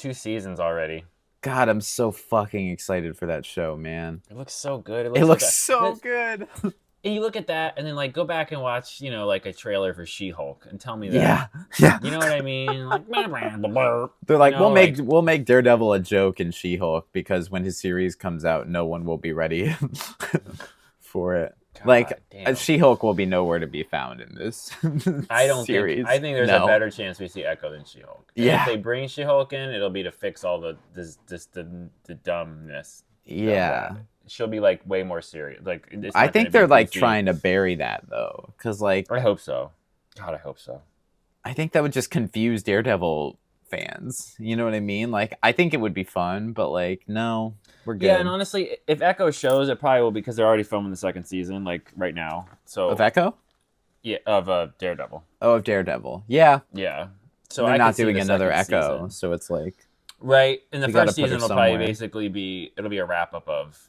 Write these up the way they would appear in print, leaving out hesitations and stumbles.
2 seasons already. God, I'm so fucking excited for that show, man. It looks so good. It looks so good. And you look at that, and then like go back and watch, like a trailer for She-Hulk, and tell me that. Yeah. You know what I mean? Like, they're like, we'll make Daredevil a joke in She-Hulk because when his series comes out, no one will be ready for it. God, damn. She-Hulk will be nowhere to be found in this series. I think there's a better chance we see Echo than She-Hulk. And if they bring She-Hulk in, it'll be to fix all the dumbness. Yeah. She'll be like way more serious. Like I think they're like trying to bury that though, because like I hope so. God, I hope so. I think that would just confuse Daredevil fans. You know what I mean? Like I think it would be fun, but like no, we're good. Yeah, and honestly, if Echo shows, it probably will because they're already filming the second season, like right now. So of Echo? Yeah, of Daredevil. Oh, of Daredevil. Yeah. Yeah. So they're not doing another Echo, season. So it's like right. And the first season will probably basically be a wrap up of.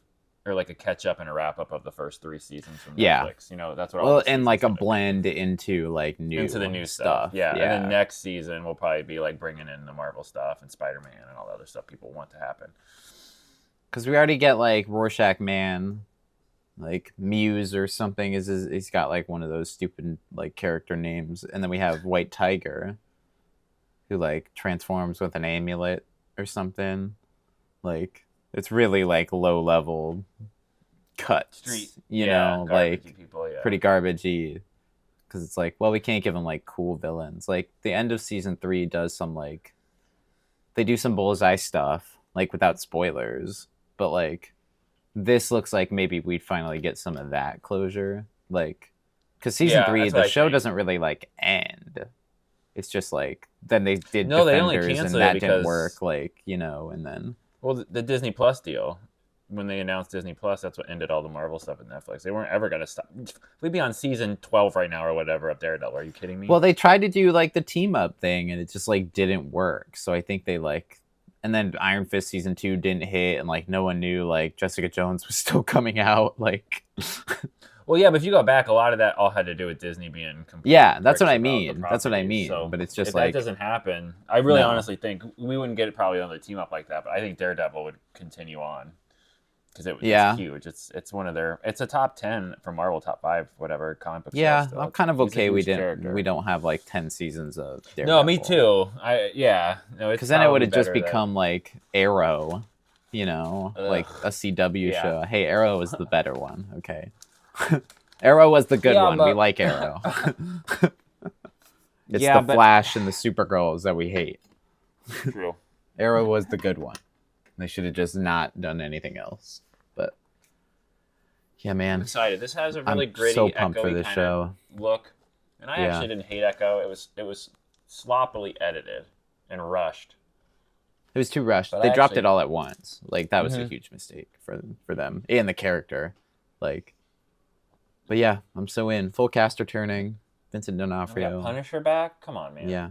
Or like a catch up and a wrap up of the first 3 seasons from Netflix. That's what. Well, and like a blend into like the new stuff. Yeah. And then next season will probably be like bringing in the Marvel stuff and Spider-Man and all the other stuff people want to happen. Because we already get like Rorschach Man, like Muse or something. He's got like one of those stupid like character names, and then we have White Tiger, who like transforms with an amulet or something, like. It's really like low level cuts, street, like people, pretty garbagey. Because it's like, well, we can't give them like cool villains. Like the end of season 3 does some like they do some Bullseye stuff, like without spoilers. But like this looks like maybe we'd finally get some of that closure. Like, because season 3, the show doesn't really like end. It's just like then they did Defenders and that didn't work. Like and then. Well, the Disney Plus deal, when they announced Disney Plus, that's what ended all the Marvel stuff at Netflix. They weren't ever going to stop. We'd be on season 12 right now or whatever of Daredevil. Are you kidding me? Well, they tried to do like the team up thing and it just like didn't work. So I think they like, and then Iron Fist season 2 didn't hit and like no one knew like Jessica Jones was still coming out. Like, well, yeah, but if you go back, a lot of that all had to do with Disney being completely. Yeah, that's what I mean. That's what I mean. So but it's just if like that doesn't happen, I really honestly think we wouldn't get probably another team up like that. But I think Daredevil would continue on because it's huge. It's one of their. It's a top 10 for Marvel, top 5, whatever comic book. Yeah, I'm kind of okay. We don't have like 10 seasons of Daredevil. No, me too. Because then it would have just become like Arrow, like a CW show. Hey, Arrow is the better one. Okay. Arrow was the good one. We like Arrow. It's the Flash and the Supergirls that we hate. True. Arrow was the good one. They should have just not done anything else. But yeah, man, I'm excited. This has a really gritty, so pumped for this show look. And I actually didn't hate Echo. It was sloppily edited and rushed. It was too rushed. They dropped it all at once. Like that was a huge mistake for them and the character. Like. But yeah, I'm so in. Full cast returning. Vincent D'Onofrio. Punisher back? Come on, man. Yeah.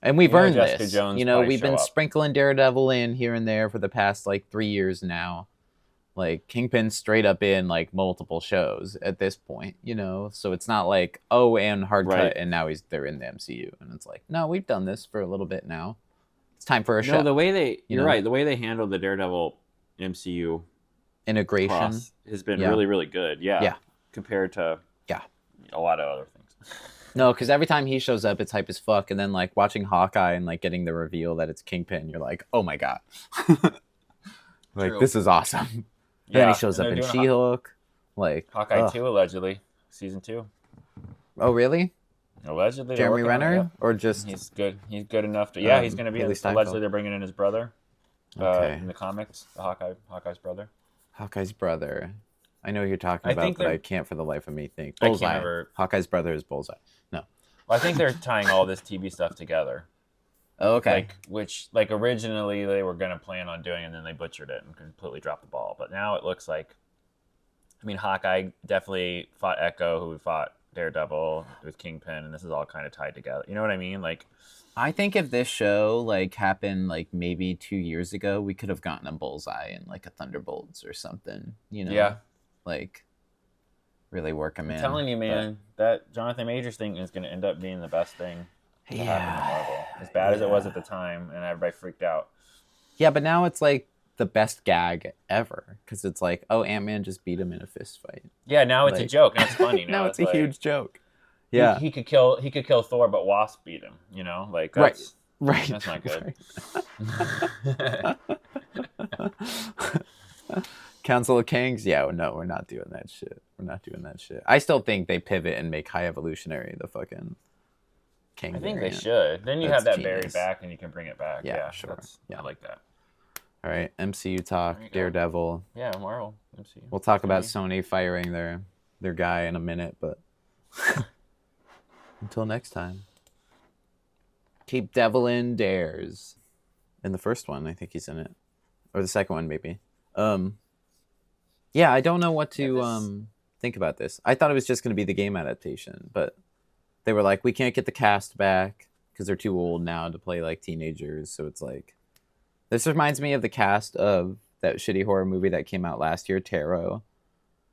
And we've earned this. Jones we've been sprinkling Daredevil in here and there for the past like 3 years now. Like Kingpin's straight up in like multiple shows at this point, So it's not like, and hard cut and now they're in the MCU. And it's like, no, we've done this for a little bit now. It's time for a show. No, the way you're right. The way they handled the Daredevil MCU integration has been really, really good. Yeah. Compared to a lot of other things. No, because every time he shows up, it's hype as fuck. And then like watching Hawkeye and like getting the reveal that it's Kingpin, you're like, oh my god, like this is awesome. Then he shows up in She-Hulk, like Hawkeye 2 allegedly, season 2. Oh really? Allegedly, Jeremy Renner, or just he's good. He's good enough to. Yeah, he's going to be. Allegedly, they're bringing in his brother. In the comics, Hawkeye's brother. Hawkeye's brother. I know who you're talking about, but I can't for the life of me think. Bullseye. Hawkeye's brother is Bullseye. No. Well, I think they're tying all this TV stuff together. Oh, okay. Which originally they were going to plan on doing, and then they butchered it and completely dropped the ball. But now it looks like, Hawkeye definitely fought Echo, who fought Daredevil with Kingpin, and this is all kind of tied together. You know what I mean? Like, I think if this show happened maybe 2 years ago, we could have gotten a Bullseye in a Thunderbolts or something. Yeah. Really work him in. I'm telling you, man, that Jonathan Majors thing is going to end up being the best thing to happen to Marvel. as bad as it was Yeah. at the time, and everybody freaked out. Yeah, but now it's like the best gag ever because it's like, oh, Ant-Man just beat him in a fist fight. Yeah, now it's a Like, joke. Now it's funny. now it's a like, huge joke. he, Yeah. he could kill Thor, but Wasp beat him. You know, like that's Right. that's not good. Council of Kings? Yeah, no, we're not doing that shit. We're not doing that shit. I still think they pivot and make High Evolutionary the fucking king. I think variant. they should. Then you That's have that buried genius. back, and you can bring it back. Yeah, sure. I like that. All right, MCU talk, There you go. Daredevil. Yeah, Marvel. MCU. We'll talk about Sony firing their guy in a minute, but until next time. Keep Devil in Dares. In the first one, I think he's in it. Or the second one, maybe. Yeah, I don't know what to think about this. I thought it was just going to be the game adaptation, but they were like, we can't get the cast back because they're too old now to play like teenagers. So it's like, this reminds me of the cast of that shitty horror movie that came out last year, Tarot,